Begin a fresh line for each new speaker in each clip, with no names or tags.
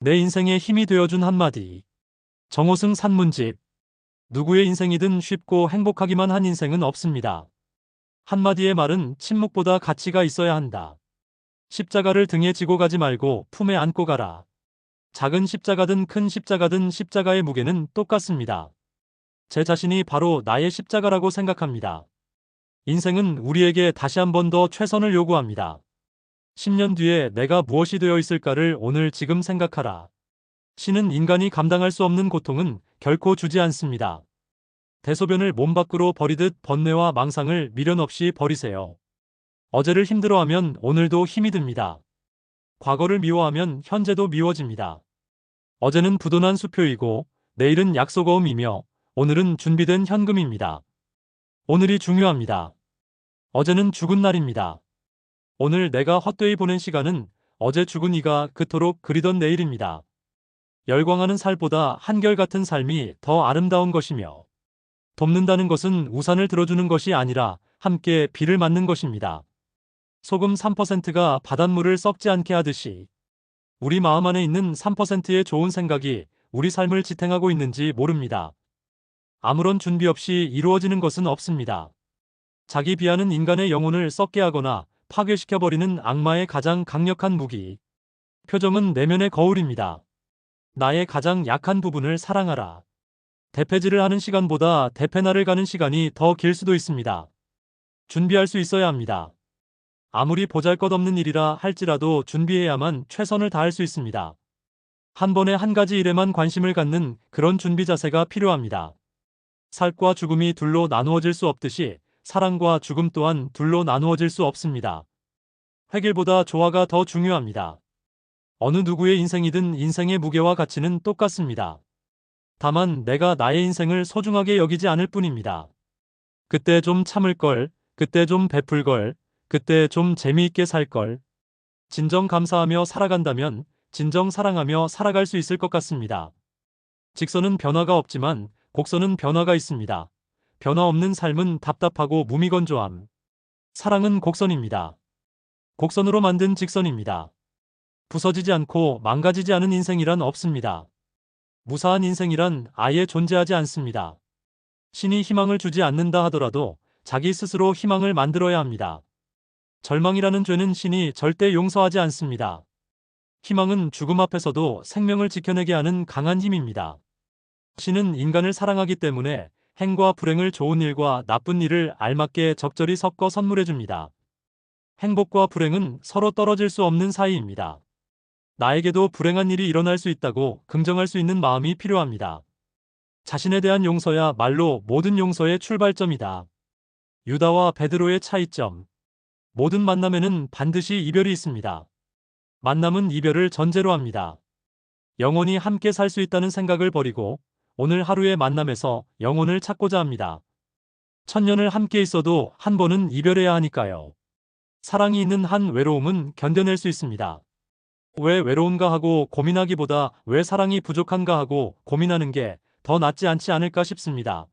내 인생에 힘이 되어준 한마디. 정호승 산문집. 누구의 인생이든 쉽고 행복하기만 한 인생은 없습니다. 한마디의 말은 침묵보다 가치가 있어야 한다. 십자가를 등에 지고 가지 말고 품에 안고 가라. 작은 십자가든 큰 십자가든 십자가의 무게는 똑같습니다. 제 자신이 바로 나의 십자가라고 생각합니다. 인생은 우리에게 다시 한 번 더 최선을 요구합니다. 10년 뒤에 내가 무엇이 되어 있을까를 오늘 지금 생각하라. 신은 인간이 감당할 수 없는 고통은 결코 주지 않습니다. 대소변을 몸 밖으로 버리듯 번뇌와 망상을 미련 없이 버리세요. 어제를 힘들어하면 오늘도 힘이 듭니다. 과거를 미워하면 현재도 미워집니다. 어제는 부도난 수표이고 내일은 약속어음이며 오늘은 준비된 현금입니다. 오늘이 중요합니다. 어제는 죽은 날입니다. 오늘 내가 헛되이 보낸 시간은 어제 죽은 이가 그토록 그리던 내일입니다. 열광하는 살보다 한결같은 삶이 더 아름다운 것이며 돕는다는 것은 우산을 들어주는 것이 아니라 함께 비를 맞는 것입니다. 소금 3%가 바닷물을 썩지 않게 하듯이 우리 마음 안에 있는 3%의 좋은 생각이 우리 삶을 지탱하고 있는지 모릅니다. 아무런 준비 없이 이루어지는 것은 없습니다. 자기 비하는 인간의 영혼을 썩게 하거나 파괴시켜버리는 악마의 가장 강력한 무기. 표정은 내면의 거울입니다. 나의 가장 약한 부분을 사랑하라. 대패질을 하는 시간보다 대패날을 가는 시간이 더 길 수도 있습니다. 준비할 수 있어야 합니다. 아무리 보잘것없는 일이라 할지라도 준비해야만 최선을 다할 수 있습니다. 한 번에 한 가지 일에만 관심을 갖는 그런 준비 자세가 필요합니다. 살과 죽음이 둘로 나누어질 수 없듯이 사랑과 죽음 또한 둘로 나누어질 수 없습니다. 획일보다 조화가 더 중요합니다. 어느 누구의 인생이든 인생의 무게와 가치는 똑같습니다. 다만 내가 나의 인생을 소중하게 여기지 않을 뿐입니다. 그때 좀 참을 걸, 그때 좀 베풀 걸, 그때 좀 재미있게 살 걸. 진정 감사하며 살아간다면 진정 사랑하며 살아갈 수 있을 것 같습니다. 직선은 변화가 없지만 곡선은 변화가 있습니다. 변화 없는 삶은 답답하고 무미건조함. 사랑은 곡선입니다. 곡선으로 만든 직선입니다. 부서지지 않고 망가지지 않은 인생이란 없습니다. 무사한 인생이란 아예 존재하지 않습니다. 신이 희망을 주지 않는다 하더라도 자기 스스로 희망을 만들어야 합니다. 절망이라는 죄는 신이 절대 용서하지 않습니다. 희망은 죽음 앞에서도 생명을 지켜내게 하는 강한 힘입니다. 신은 인간을 사랑하기 때문에 행과 불행을 좋은 일과 나쁜 일을 알맞게 적절히 섞어 선물해 줍니다. 행복과 불행은 서로 떨어질 수 없는 사이입니다. 나에게도 불행한 일이 일어날 수 있다고 긍정할 수 있는 마음이 필요합니다. 자신에 대한 용서야 말로 모든 용서의 출발점이다. 유다와 베드로의 차이점. 모든 만남에는 반드시 이별이 있습니다. 만남은 이별을 전제로 합니다. 영원히 함께 살 수 있다는 생각을 버리고 오늘 하루의 만남에서 영혼을 찾고자 합니다. 천년을 함께 있어도 한 번은 이별해야 하니까요. 사랑이 있는 한 외로움은 견뎌낼 수 있습니다. 왜 외로운가 하고 고민하기보다 왜 사랑이 부족한가 하고 고민하는 게 더 낫지 않지 않을까 싶습니다.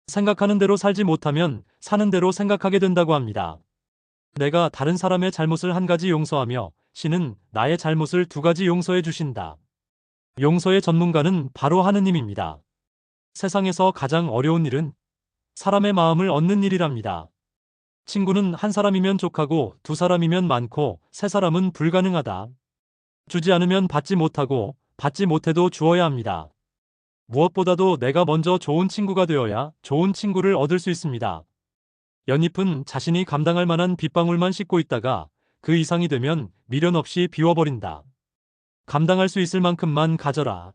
생각하는 대로 살지 못하면 사는 대로 생각하게 된다고 합니다. 내가 다른 사람의 잘못을 한 가지 용서하며 신은 나의 잘못을 두 가지 용서해 주신다. 용서의 전문가는 바로 하느님입니다. 세상에서 가장 어려운 일은 사람의 마음을 얻는 일이랍니다. 친구는 한 사람이면 족하고 두 사람이면 많고 세 사람은 불가능하다. 주지 않으면 받지 못하고 받지 못해도 주어야 합니다. 무엇보다도 내가 먼저 좋은 친구가 되어야 좋은 친구를 얻을 수 있습니다. 연잎은 자신이 감당할 만한 빗방울만 씻고 있다가 그 이상이 되면 미련 없이 비워버린다. 감당할 수 있을 만큼만 가져라.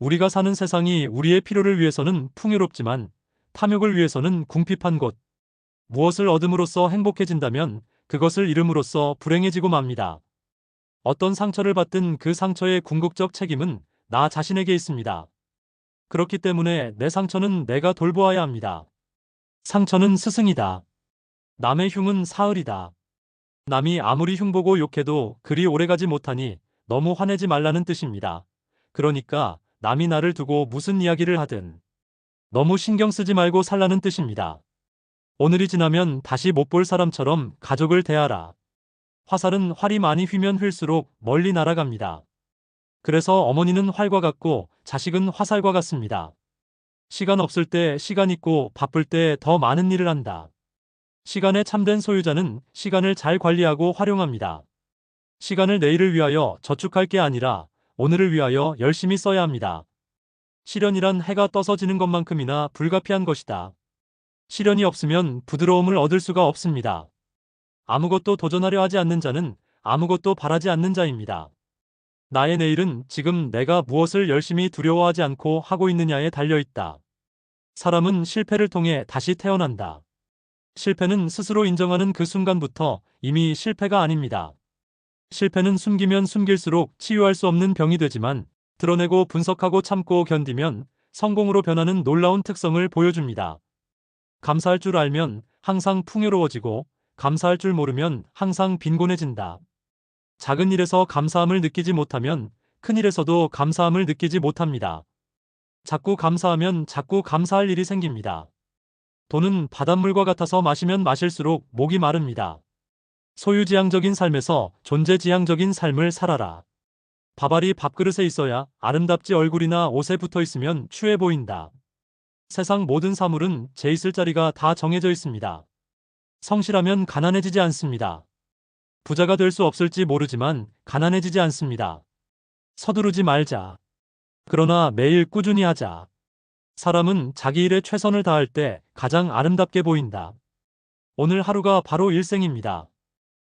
우리가 사는 세상이 우리의 필요를 위해서는 풍요롭지만 탐욕을 위해서는 궁핍한 곳. 무엇을 얻음으로써 행복해진다면 그것을 잃음으로써 불행해지고 맙니다. 어떤 상처를 받든 그 상처의 궁극적 책임은 나 자신에게 있습니다. 그렇기 때문에 내 상처는 내가 돌보아야 합니다. 상처는 스승이다. 남의 흉은 사흘이다. 남이 아무리 흉보고 욕해도 그리 오래가지 못하니 너무 화내지 말라는 뜻입니다. 그러니까 남이 나를 두고 무슨 이야기를 하든 너무 신경 쓰지 말고 살라는 뜻입니다. 오늘이 지나면 다시 못 볼 사람처럼 가족을 대하라. 화살은 활이 많이 휘면 휠수록 멀리 날아갑니다. 그래서 어머니는 활과 같고 자식은 화살과 같습니다. 시간 없을 때 시간 있고 바쁠 때 더 많은 일을 한다. 시간의 참된 소유자는 시간을 잘 관리하고 활용합니다. 시간을 내일을 위하여 저축할 게 아니라 오늘을 위하여 열심히 써야 합니다. 시련이란 해가 떠서 지는 것만큼이나 불가피한 것이다. 시련이 없으면 부드러움을 얻을 수가 없습니다. 아무것도 도전하려 하지 않는 자는 아무것도 바라지 않는 자입니다. 나의 내일은 지금 내가 무엇을 열심히 두려워하지 않고 하고 있느냐에 달려있다. 사람은 실패를 통해 다시 태어난다. 실패는 스스로 인정하는 그 순간부터 이미 실패가 아닙니다. 실패는 숨기면 숨길수록 치유할 수 없는 병이 되지만 드러내고 분석하고 참고 견디면 성공으로 변하는 놀라운 특성을 보여줍니다. 감사할 줄 알면 항상 풍요로워지고 감사할 줄 모르면 항상 빈곤해진다. 작은 일에서 감사함을 느끼지 못하면 큰 일에서도 감사함을 느끼지 못합니다. 자꾸 감사하면 자꾸 감사할 일이 생깁니다. 돈은 바닷물과 같아서 마시면 마실수록 목이 마릅니다. 소유지향적인 삶에서 존재지향적인 삶을 살아라. 밥알이 밥그릇에 있어야 아름답지 얼굴이나 옷에 붙어 있으면 추해 보인다. 세상 모든 사물은 제 있을 자리가 다 정해져 있습니다. 성실하면 가난해지지 않습니다. 부자가 될 수 없을지 모르지만 가난해지지 않습니다. 서두르지 말자. 그러나 매일 꾸준히 하자. 사람은 자기 일에 최선을 다할 때 가장 아름답게 보인다. 오늘 하루가 바로 일생입니다.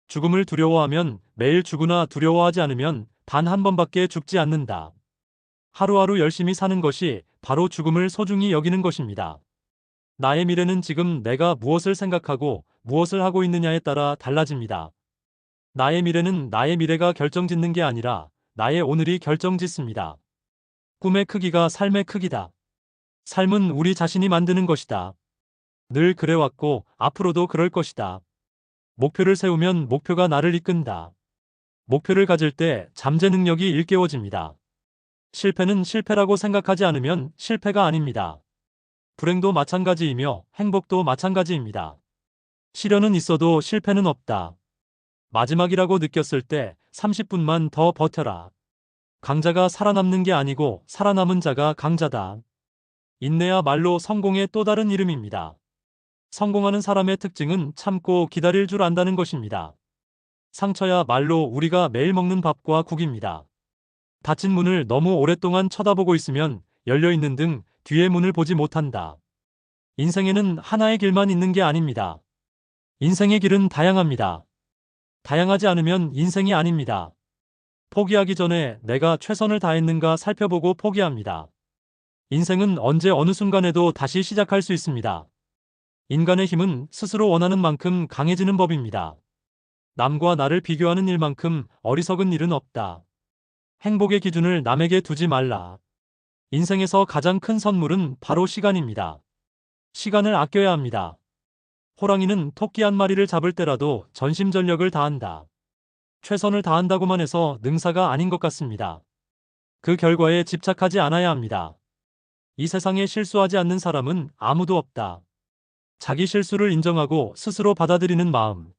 죽음을 두려워하면 매일 죽으나 두려워하지 않으면 단 한 번밖에 죽지 않는다. 하루하루 열심히 사는 것이 바로 죽음을 소중히 여기는 것입니다. 나의 미래는 지금 내가 무엇을 생각하고 무엇을 하고 있느냐에 따라 달라집니다. 나의 미래는 나의 미래가 결정짓는 게 아니라 나의 오늘이 결정짓습니다. 꿈의 크기가 삶의 크기다. 삶은 우리 자신이 만드는 것이다. 늘 그래왔고 앞으로도 그럴 것이다. 목표를 세우면 목표가 나를 이끈다. 목표를 가질 때 잠재 능력이 일깨워집니다. 실패는 실패라고 생각하지 않으면 실패가 아닙니다. 불행도 마찬가지이며 행복도 마찬가지입니다. 시련은 있어도 실패는 없다. 마지막이라고 느꼈을 때 30분만 더 버텨라. 강자가 살아남는 게 아니고 살아남은 자가 강자다. 인내야말로 성공의 또 다른 이름입니다. 성공하는 사람의 특징은 참고 기다릴 줄 안다는 것입니다. 상처야말로 우리가 매일 먹는 밥과 국입니다. 닫힌 문을 너무 오랫동안 쳐다보고 있으면 열려있는 등 뒤의 문을 보지 못한다. 인생에는 하나의 길만 있는 게 아닙니다. 인생의 길은 다양합니다. 다양하지 않으면 인생이 아닙니다. 포기하기 전에 내가 최선을 다했는가 살펴보고 포기합니다. 인생은 언제 어느 순간에도 다시 시작할 수 있습니다. 인간의 힘은 스스로 원하는 만큼 강해지는 법입니다. 남과 나를 비교하는 일만큼 어리석은 일은 없다. 행복의 기준을 남에게 두지 말라. 인생에서 가장 큰 선물은 바로 시간입니다. 시간을 아껴야 합니다. 호랑이는 토끼 한 마리를 잡을 때라도 전심전력을 다한다. 최선을 다한다고만 해서 능사가 아닌 것 같습니다. 그 결과에 집착하지 않아야 합니다. 이 세상에 실수하지 않는 사람은 아무도 없다. 자기 실수를 인정하고 스스로 받아들이는 마음.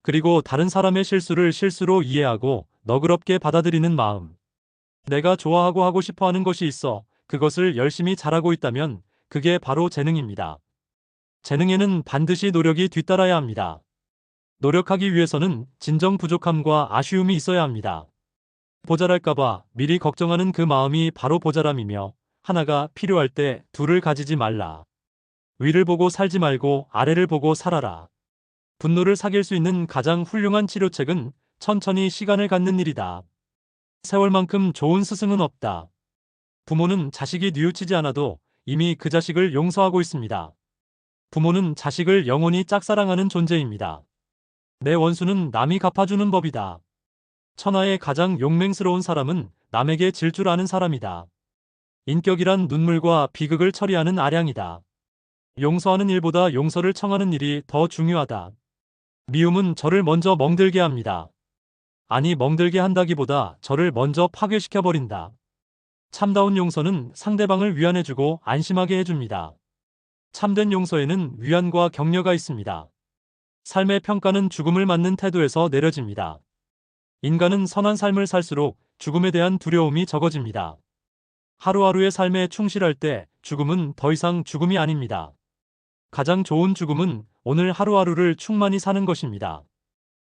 그리고 다른 사람의 실수를 실수로 이해하고 너그럽게 받아들이는 마음. 내가 좋아하고 하고 싶어 하는 것이 있어 그것을 열심히 잘하고 있다면 그게 바로 재능입니다. 재능에는 반드시 노력이 뒤따라야 합니다. 노력하기 위해서는 진정 부족함과 아쉬움이 있어야 합니다. 모자랄까봐 미리 걱정하는 그 마음이 바로 모자람이며 하나가 필요할 때 둘을 가지지 말라. 위를 보고 살지 말고 아래를 보고 살아라. 분노를 사귈 수 있는 가장 훌륭한 치료책은 천천히 시간을 갖는 일이다. 세월만큼 좋은 스승은 없다. 부모는 자식이 뉘우치지 않아도 이미 그 자식을 용서하고 있습니다. 부모는 자식을 영원히 짝사랑하는 존재입니다. 내 원수는 남이 갚아주는 법이다. 천하의 가장 용맹스러운 사람은 남에게 질 줄 아는 사람이다. 인격이란 눈물과 비극을 처리하는 아량이다. 용서하는 일보다 용서를 청하는 일이 더 중요하다. 미움은 저를 먼저 멍들게 합니다. 아니 멍들게 한다기보다 저를 먼저 파괴시켜버린다. 참다운 용서는 상대방을 위안해주고 안심하게 해줍니다. 참된 용서에는 위안과 격려가 있습니다. 삶의 평가는 죽음을 맞는 태도에서 내려집니다. 인간은 선한 삶을 살수록 죽음에 대한 두려움이 적어집니다. 하루하루의 삶에 충실할 때 죽음은 더 이상 죽음이 아닙니다. 가장 좋은 죽음은 오늘 하루하루를 충만히 사는 것입니다.